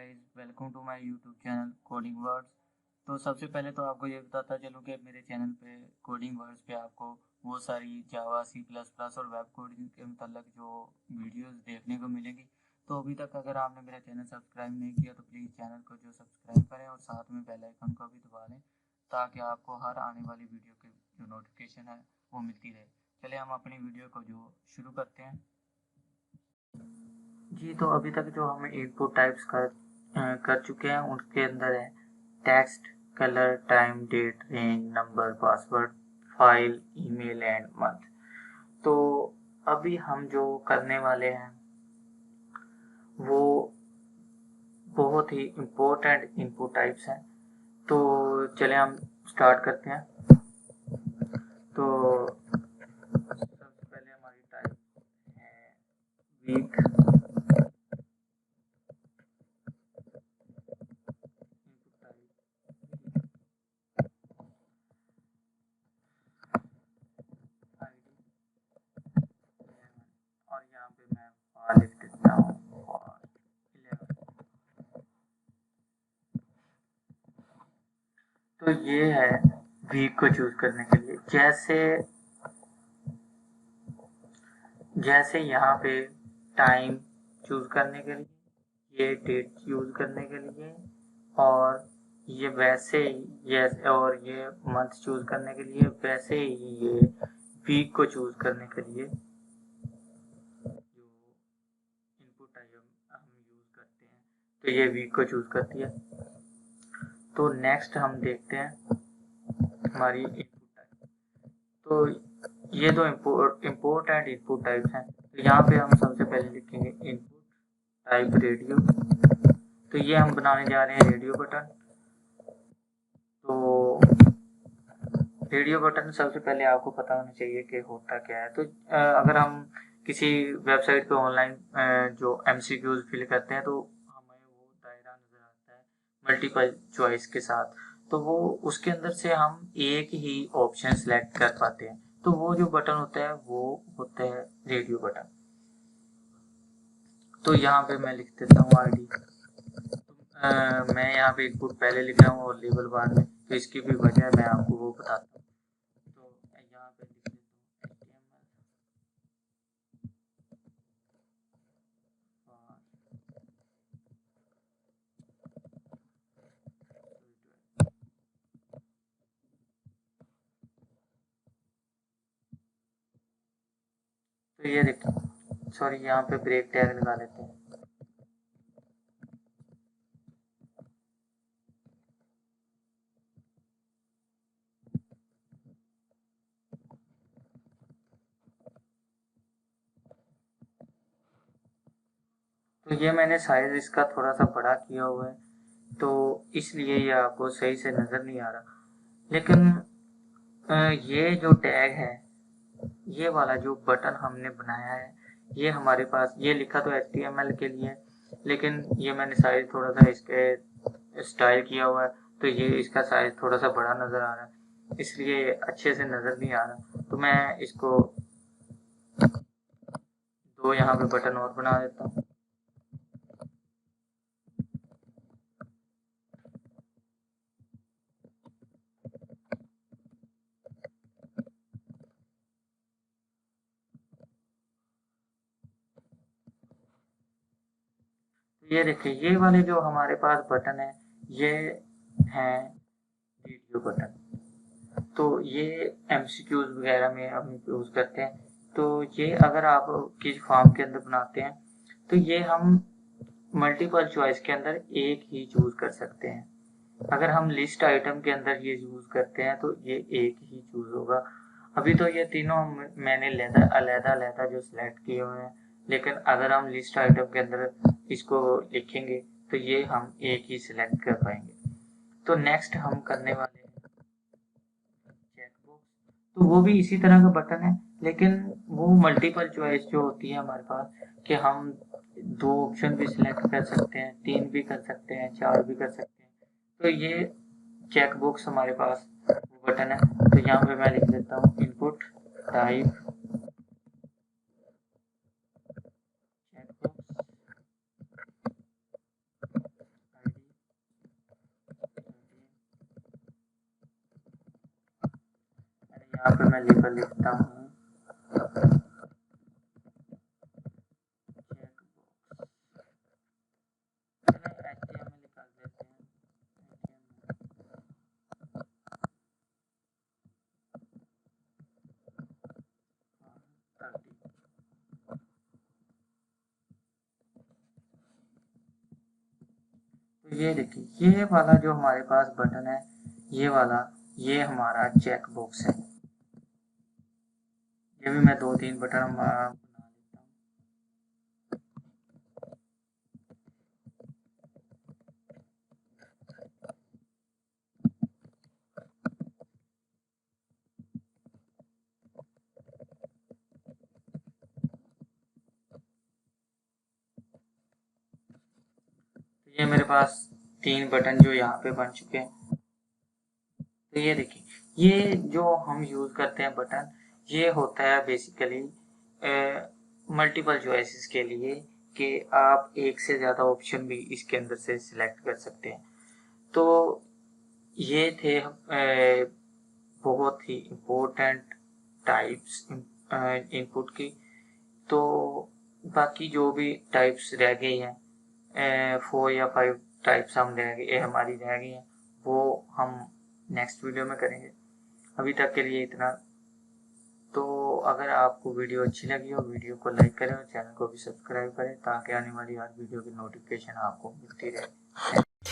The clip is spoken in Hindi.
Guys, welcome to my YouTube channel coding words. तो सबसे पहले तो आपको ये बताता चलूँ कि मेरे चैनल पे कोडिंग वर्ड्स पे आपको वो सारी जावा सी प्लस प्लस और वेब कोडिंग के मतलब जो वीडियोस देखने को मिलेंगी। तो अभी तक अगर आपने मेरा चैनल सब्सक्राइब नहीं किया तो प्लीज़ चैनल को जो सब्सक्राइब करें और साथ में बेल आइकन को भी दबा लें ताकि आपको हर आने वाली वीडियो की जो नोटिफिकेशन है वो मिलती रहे। चलिए हम अपनी वीडियो को जो शुरू करते हैं। जी, तो अभी तक जो हम इनपुट टाइप्स कर चुके हैं उनके अंदर है text, colour, time, date, range, number, password, file, email and month. तो अभी हम जो करने वाले हैं वो बहुत ही इम्पोर्टेंट इनपुट टाइप्स हैं। तो चले हम स्टार्ट करते हैं। तो सबसे पहले हमारी टाइप है वीक। और यहाँ पे मैं फॉर लिख देता हूँ फॉर 11। तो ये है वीक को चूज करने के लिए। जैसे यहाँ पे टाइम चूज करने के लिए, ये डेट यूज करने के लिए, और ये वैसे ये और ये मंथ चूज करने के लिए, वैसे ही ये वीक को चूज करने के लिए जो इनपुट हम यूज करते हैं तो ये वीक को चूज करती है। तो नेक्स्ट हम देखते हैं हमारी इनपुट टाइप। तो ये दो इम्पोर्ट एंड इनपुट टाइप्स हैं। तो यहाँ पे हम सबसे पहले लिखेंगे इनपुट टाइप रेडियो। तो ये हम बनाने जा रहे हैं रेडियो बटन। तो रेडियो बटन सबसे पहले आपको पता होना चाहिए कि होता क्या है। तो अगर हम किसी वेबसाइट पे ऑनलाइन जो MCQs फिल करते हैं तो हमें वो दायरा नजर आता है मल्टीपल चॉइस के साथ। तो वो उसके अंदर से हम एक ही ऑप्शन सेलेक्ट कर पाते हैं। तो वो जो बटन होता है वो होता है रेडियो बटन। तो यहाँ पे मैं लिख देता हूँ ID। मैं यहाँ पे इनपुट पहले लिख रहा हूँ और लेबल बाद में, तो इसकी भी वजह मैं आपको वो बताता हूँ। तो यहाँ पे लिख देता हूँ HTML। तो ये देखो, सॉरी, यहाँ पे ब्रेक टैग लगा लेते हैं। तो ये मैंने साइज इसका थोड़ा सा बड़ा किया हुआ है, तो इसलिए ये आपको सही से नजर नहीं आ रहा। लेकिन ये जो टैग है, ये वाला जो बटन हमने बनाया है, ये हमारे पास ये लिखा तो HTML के लिए, लेकिन ये मैंने साइज थोड़ा सा इसके स्टाइल किया हुआ है, तो ये इसका साइज थोड़ा सा बड़ा नजर आ रहा है, इसलिए अच्छे से नजर नहीं आ रहा। तो मैं इसको दो यहाँ पे बटन और बना देता हूँ। ये देखिए, ये वाले जो हमारे पास बटन है ये है वीडियो बटन। तो ये MCQs वगैरह में हम यूज करते हैं। तो ये अगर आप किसी फॉर्म के अंदर बनाते हैं तो ये हम मल्टीपल चॉइस के अंदर एक ही चूज कर सकते हैं। अगर हम लिस्ट आइटम के अंदर ये यूज करते हैं तो ये एक ही चूज होगा। अभी तो ये तीनों मैंने अलग-अलग जो सिलेक्ट किए हुए हैं, लेकिन अगर हम लिस्ट आइटम के अंदर इसको लिखेंगे तो ये हम एक ही सिलेक्ट कर पाएंगे। तो नेक्स्ट हम करने वाले हैं चेकबॉक्स। तो वो भी इसी तरह का बटन है, लेकिन वो मल्टीपल चॉइस जो होती है हमारे पास, कि हम दो ऑप्शन भी सिलेक्ट कर सकते हैं, तीन भी कर सकते हैं, चार भी कर सकते हैं। तो ये चेकबॉक्स हमारे पास वो बटन है। तो यहाँ पे मैं लिख देता हूँ इनपुट टाइप चेकबॉक्स। यहाँ पे मैं लेबल लिखता हूँ HTML निकाल देते हैं। तो ये देखिए, ये वाला जो हमारे पास बटन है, ये वाला, ये हमारा चेक बॉक्स है। ये भी मैं 2-3 बटन बना लेता हूँ। ये मेरे पास 3 बटन जो यहाँ पे बन चुके हैं। तो ये देखिए, ये जो हम यूज करते हैं बटन, ये होता है बेसिकली मल्टीपल चॉइसेस के लिए, कि आप एक से ज़्यादा ऑप्शन भी इसके अंदर से सिलेक्ट कर सकते हैं। तो ये थे बहुत ही इम्पोर्टेंट टाइप्स इनपुट की। तो बाकी जो भी टाइप्स रह गई हैं, 4 या 5 टाइप्स हमारी रह गई हैं, वो हम नेक्स्ट वीडियो में करेंगे। अभी तक के लिए इतना। तो अगर आपको वीडियो अच्छी लगी हो, वीडियो को लाइक करें और चैनल को भी सब्सक्राइब करें, ताकि आने वाली हर वीडियो की नोटिफिकेशन आपको मिलती रहे।